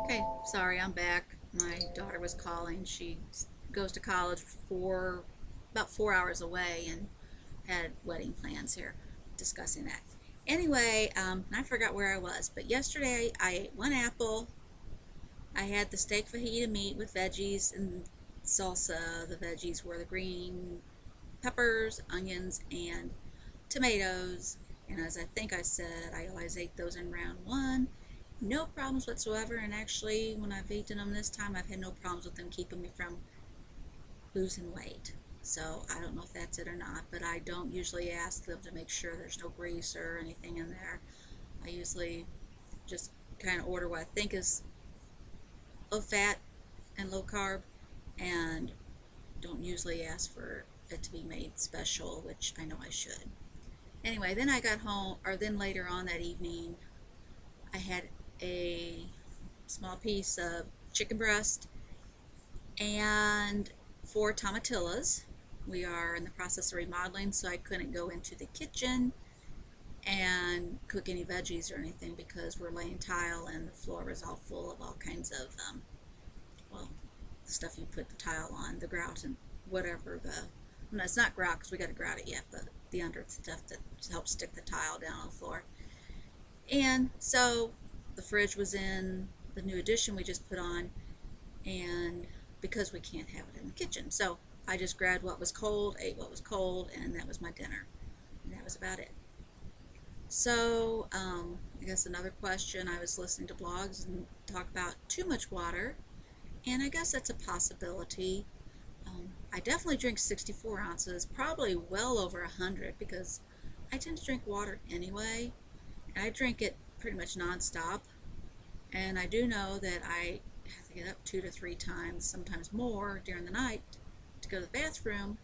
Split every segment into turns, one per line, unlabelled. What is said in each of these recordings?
Okay, sorry, I'm back. My daughter was calling. She goes to college about 4 hours away and had wedding plans here, discussing that. Anyway, I forgot where I was, but yesterday I ate one apple. I had the steak fajita meat with veggies and salsa. The veggies were the green peppers, onions, and tomatoes. And as I think I said, I always ate those in round one. No problems whatsoever. And actually, when I've eaten them this time, I've had no problems with them keeping me from losing weight. So I don't know if that's it or not, but I don't usually ask them to make sure there's no grease or anything in there. I usually just kind of order what I think is low fat and low carb, and don't usually ask for it to be made special, which I know I should. Anyway, then I got home, or then later on that evening, I had a small piece of chicken breast and 4 tomatillas. We are in the process of remodeling, so I couldn't go into the kitchen and cook any veggies or anything because we're laying tile and the floor is all full of all kinds of, well, the stuff you put the tile on, the grout and whatever no, it's not grout because we got to grout it yet, but the under stuff that helps stick the tile down on the floor. And so the fridge was in the new addition we just put on, and because we can't have it in the kitchen. So I just grabbed what was cold, ate what was cold, and that was my dinner. And that was about it. So, I guess another question, I was listening to blogs and talk about too much water, and I guess that's a possibility. I definitely drink 64 ounces, probably well over 100, because I tend to drink water anyway, and I drink it pretty much nonstop. And I do know that I have to get up 2 to 3 times, sometimes more, during the night to go to the bathroom,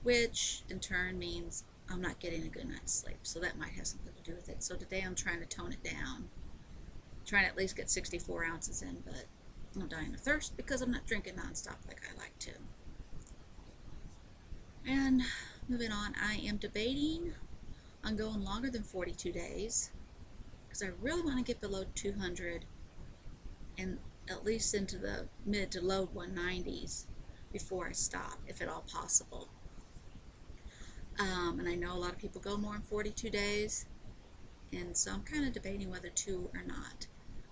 which in turn means I'm not getting a good night's sleep. So that might have something to do with it. So today I'm trying to tone it down, trying to at least get 64 ounces in, but I'm dying of thirst because I'm not drinking nonstop like I like to. And moving on, I am debating on going longer than 42 days because I really want to get below 200 and at least into the mid to low 190s before I stop, if at all possible. And I know a lot of people go more than 42 days, and so I'm kind of debating whether to or not.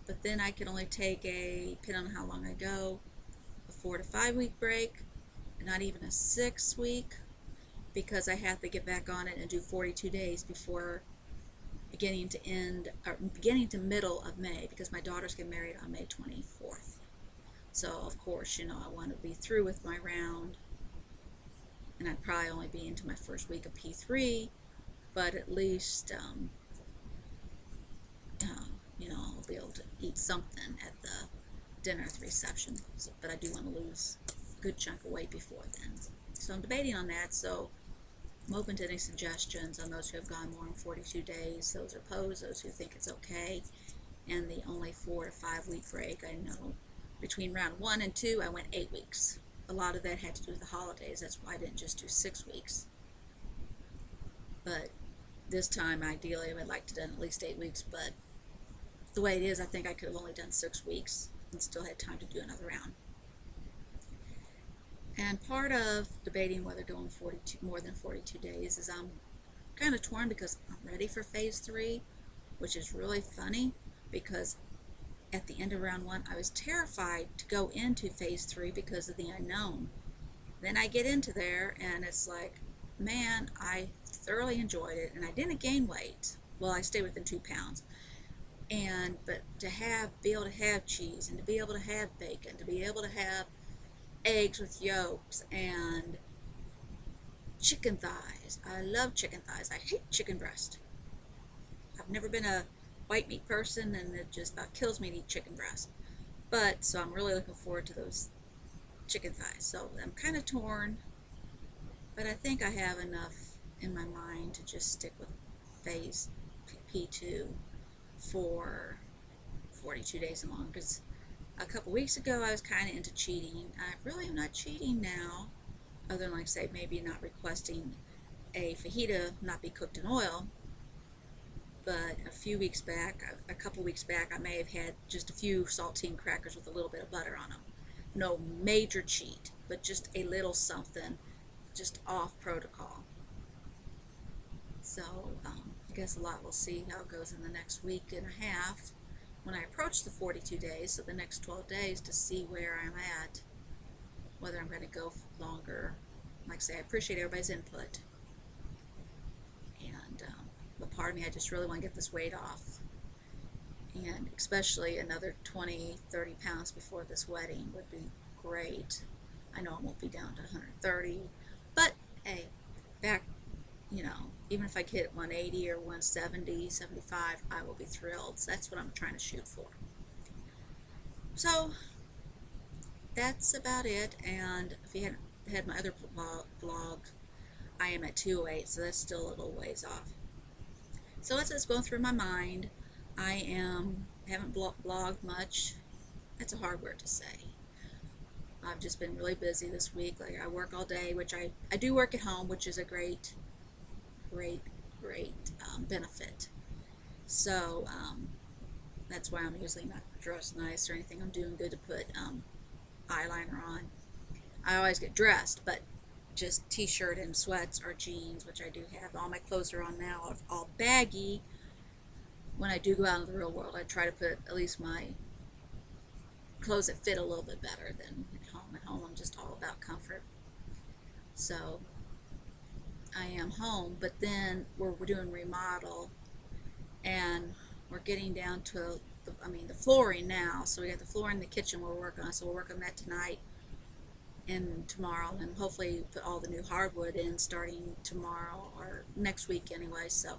But then I can only take depending on how long I go, a 4 to 5 week break, not even a 6 week, because I have to get back on it and do 42 days before beginning to middle of May, because my daughter's getting married on May 24th. So of course, I want to be through with my round, and I'd probably only be into my first week of P3, but at least I'll be able to eat something at the dinner at the reception. So, but I do want to lose a good chunk of weight before then. So I'm debating on that. So I'm open to any suggestions on those who have gone more than 42 days, those are opposed, those who think it's okay, and the only 4 to 5 week break. I know between round 1 and 2, I went 8 weeks. A lot of that had to do with the holidays. That's why I didn't just do 6 weeks. But this time, ideally, I would like to have done at least 8 weeks, but the way it is, I think I could have only done 6 weeks and still had time to do another round. And part of debating whether going more than 42 days is I'm kind of torn because I'm ready for phase 3, which is really funny because at the end of round 1, I was terrified to go into phase 3 because of the unknown. Then I get into there and it's like, man, I thoroughly enjoyed it, and I didn't gain weight. Well, I stayed within 2 pounds. But to be able to have cheese, and to be able to have bacon, to be able to have eggs with yolks, and chicken thighs. I love chicken thighs. I hate chicken breast. I've never been a white meat person, and it just about kills me to eat chicken breast. But, so I'm really looking forward to those chicken thighs. So I'm kind of torn, but I think I have enough in my mind to just stick with phase P2 for 42 days and longer. Because a couple weeks ago I was kind of into cheating. I really am not cheating now, other than, like, say, maybe not requesting a fajita not be cooked in oil. but a couple weeks back, I may have had just a few saltine crackers with a little bit of butter on them. No major cheat, but just a little something, just off protocol. So I guess a lot we'll see how it goes in the next week and a half when I approach the 42 days, so the next 12 days, to see where I'm at, whether I'm going to go longer. Like I say, I appreciate everybody's input. And but part of me, I just really want to get this weight off. And especially another 20-30 pounds before this wedding would be great. I know I won't be down to 130, but hey, back, even if I hit 180 or 170, 75, I will be thrilled. So that's what I'm trying to shoot for. So that's about it. And if you hadn't had my other vlog, I am at 208, so that's still a little ways off. So as it's going through my mind, I haven't blogged much. That's a hard word to say. I've just been really busy this week. Like, I work all day, which I do work at home, which is a great benefit. So that's why I'm usually not dressed nice or anything. I'm doing good to put eyeliner on. I always get dressed, but just t-shirt and sweats or jeans, which I do have. All my clothes are on now, all baggy. When I do go out in the real world, I try to put at least my clothes that fit a little bit better than at home. At home, I'm just all about comfort. So I am home, but then we're doing remodel, and we're getting down to the flooring now. So we got the floor in the kitchen we're working on. So we'll work on that tonight and tomorrow, and hopefully put all the new hardwood in starting tomorrow or next week anyway. So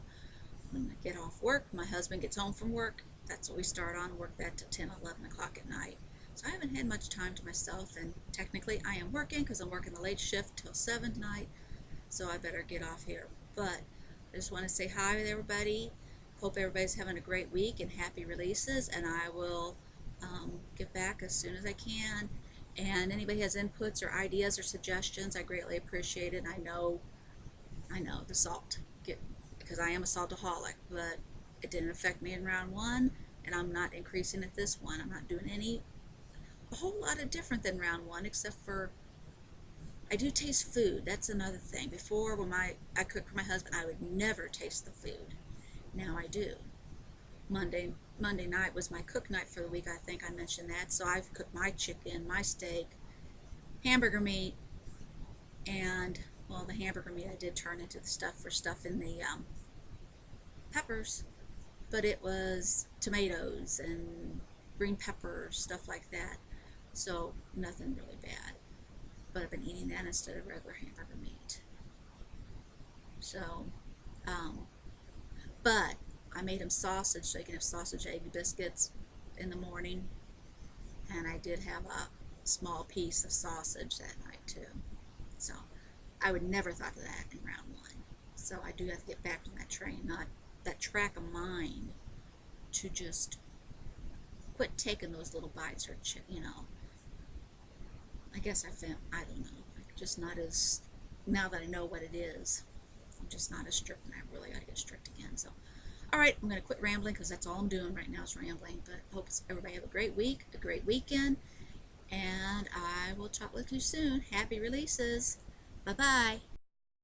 when I get off work, my husband gets home from work, that's what we start on, work that to 10, 11 o'clock at night. So I haven't had much time to myself, and technically I am working because I'm working the late shift till 7 tonight, so I better get off here. But I just want to say hi to everybody. Hope everybody's having a great week and happy releases, and I will get back as soon as I can. And anybody has inputs or ideas or suggestions, I greatly appreciate it. I know the salt, because I am a saltaholic, but it didn't affect me in round 1, and I'm not increasing it this one. I'm not doing a whole lot of different than round 1, except for I do taste food. That's another thing. Before, when I cooked for my husband, I would never taste the food. Now I do. Monday night was my cook night for the week. I think I mentioned that. So I've cooked my chicken, my steak, hamburger meat, and well, the hamburger meat I did turn into the stuff in the peppers, but it was tomatoes and green peppers, stuff like that. So nothing really bad. But I've been eating that instead of regular hamburger meat. So, but I made him sausage, so he can have sausage, egg, biscuits in the morning. And I did have a small piece of sausage that night too. So I would never thought of that in round 1. So I do have to get back on that train, not that track of mine, to just quit taking those little bites, or I guess I don't know, just not as, now that I know what it is, I'm just not as strict, and I really got to get strict again. So alright, I'm going to quit rambling, because that's all I'm doing right now is rambling. But I hope everybody have a great week, a great weekend, and I will talk with you soon. Happy releases. Bye-bye.